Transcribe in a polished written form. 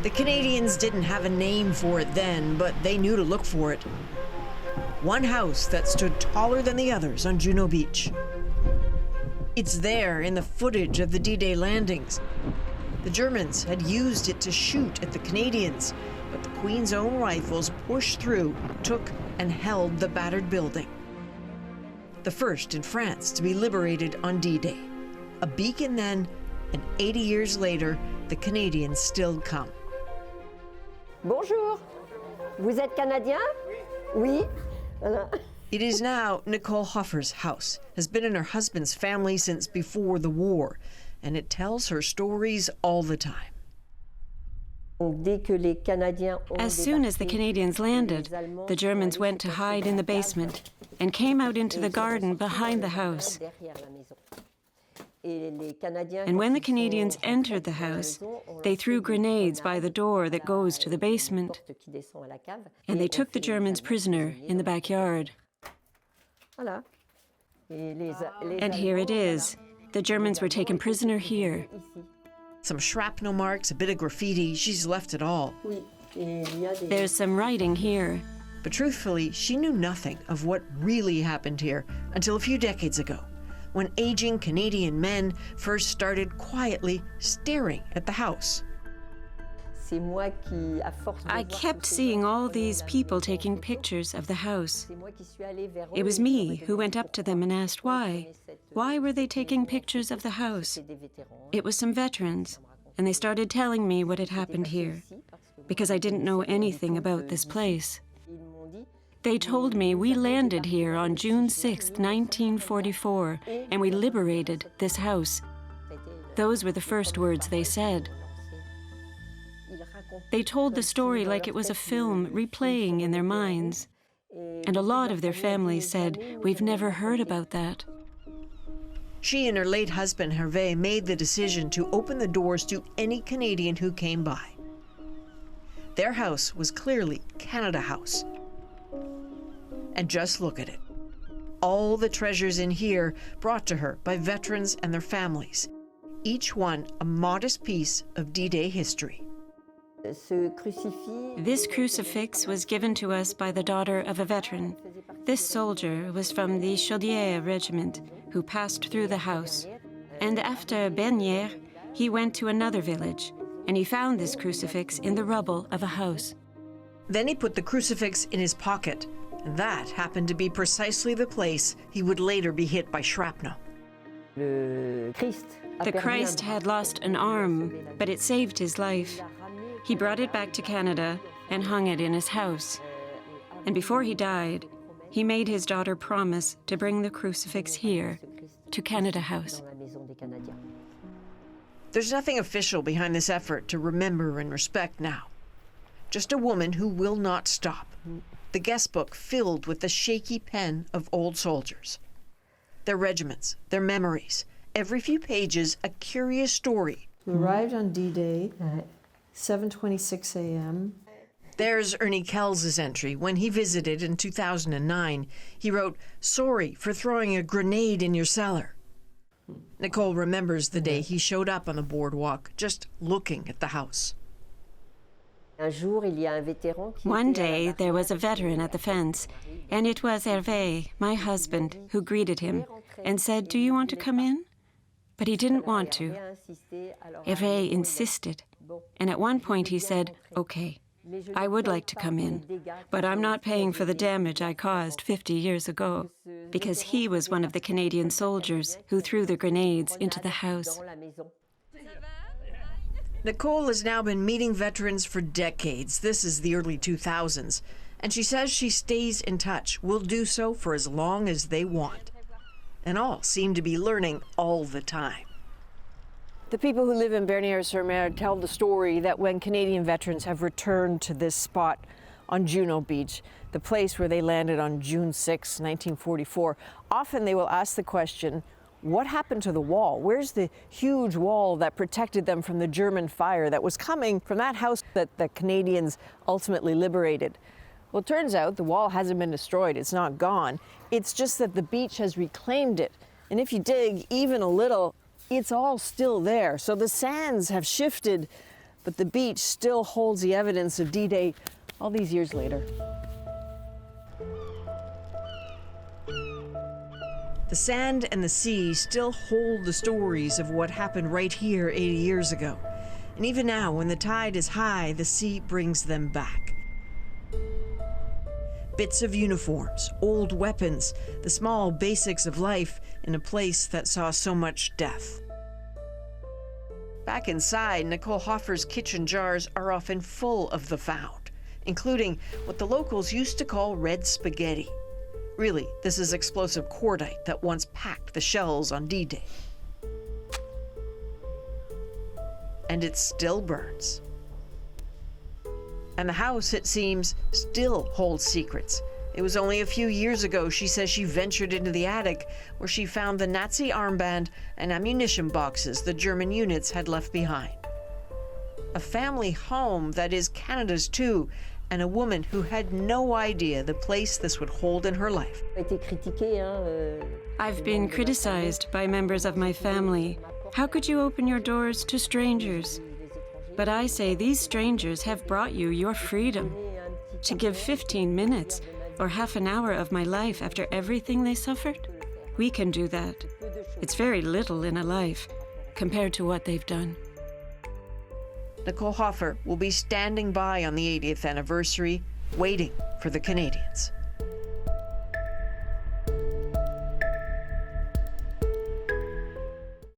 The Canadians didn't have a name for it then, but they knew to look for it. One house that stood taller than the others on Juno Beach. It's there in the footage of the D-Day landings. The Germans had used it to shoot at the Canadians, but the Queen's own rifles pushed through, took and held the battered building. The first in France to be liberated on D-Day. A beacon then, and 80 years later, the Canadians still come. Bonjour. Vous êtes Canadien? Oui. It is now Nicole Hoffer's house, has been in her husband's family since before the war, and it tells her stories all the time. As soon as the Canadians landed, the Germans went to hide in the basement and came out into the garden behind the house. And when the Canadians entered the house, they threw grenades by the door that goes to the basement. And they took the Germans prisoner in the backyard. And here it is. The Germans were taken prisoner here. Some shrapnel marks, a bit of graffiti, she's left it all. There's some writing here. But truthfully, she knew nothing of what really happened here until a few decades ago, when aging Canadian men first started quietly staring at the house. I kept seeing all these people taking pictures of the house. It was me who went up to them and asked why. Why were they taking pictures of the house? It was some veterans, and they started telling me what had happened here, because I didn't know anything about this place. They told me we landed here on June 6, 1944, and we liberated this house. Those were the first words they said. They told the story like it was a film replaying in their minds. And a lot of their families said, "We've never heard about that." She and her late husband, Hervé, made the decision to open the doors to any Canadian who came by. Their house was clearly Canada House. And just look at it. All the treasures in here brought to her by veterans and their families. Each one a modest piece of D-Day history. This crucifix was given to us by the daughter of a veteran. This soldier was from the Chaudière regiment who passed through the house. And after Bernières, he went to another village, and he found this crucifix in the rubble of a house. Then he put the crucifix in his pocket. And that happened to be precisely the place he would later be hit by shrapnel. The Christ had lost an arm, but it saved his life. He brought it back to Canada and hung it in his house. And before he died, he made his daughter promise to bring the crucifix here, to Canada House. There's nothing official behind this effort to remember and respect now. Just a woman who will not stop. The guest book filled with the shaky pen of old soldiers. Their regiments, their memories. Every few pages, a curious story. We arrived on D-Day, 7:26 a.m. There's Ernie Kells' entry. When he visited in 2009, he wrote, "Sorry for throwing a grenade in your cellar." Nicole remembers the day he showed up on the boardwalk, just looking at the house. One day, there was a veteran at the fence, and it was Hervé, my husband, who greeted him and said, "Do you want to come in?" But he didn't want to. Hervé insisted, and at one point he said, "Okay, I would like to come in, but I'm not paying for the damage I caused 50 years ago," because he was one of the Canadian soldiers who threw the grenades into the house. Nicole has now been meeting veterans for decades. This is the early 2000s. And she says she stays in touch, will do so for as long as they want. And all seem to be learning all the time. The people who live in Bernières-sur-Mer tell the story that when Canadian veterans have returned to this spot on Juno Beach, the place where they landed on June 6, 1944, often they will ask the question, what happened to the wall? Where's the huge wall that protected them from the German fire that was coming from that house that the Canadians ultimately liberated? Well, it turns out the wall hasn't been destroyed. It's not gone. It's just that the beach has reclaimed it. And if you dig even a little, it's all still there. So the sands have shifted, but the beach still holds the evidence of D-Day all these years later. The sand and the sea still hold the stories of what happened right here 80 years ago. And even now, when the tide is high, the sea brings them back. Bits of uniforms, old weapons, the small basics of life in a place that saw so much death. Back inside, Nicole Hoffer's kitchen jars are often full of the found, including what the locals used to call red spaghetti. Really, this is explosive cordite that once packed the shells on D-Day. And it still burns. And the house, it seems, still holds secrets. It was only a few years ago, she says, she ventured into the attic where she found the Nazi armband and ammunition boxes the German units had left behind. A family home that is Canada's too, and a woman who had no idea the place this would hold in her life. I've been criticized by members of my family. How could you open your doors to strangers? But I say these strangers have brought you your freedom. To give 15 minutes or half an hour of my life after everything they suffered, we can do that. It's very little in a life compared to what they've done. Nicole Hoffer will be standing by on the 80th anniversary, waiting for the Canadians.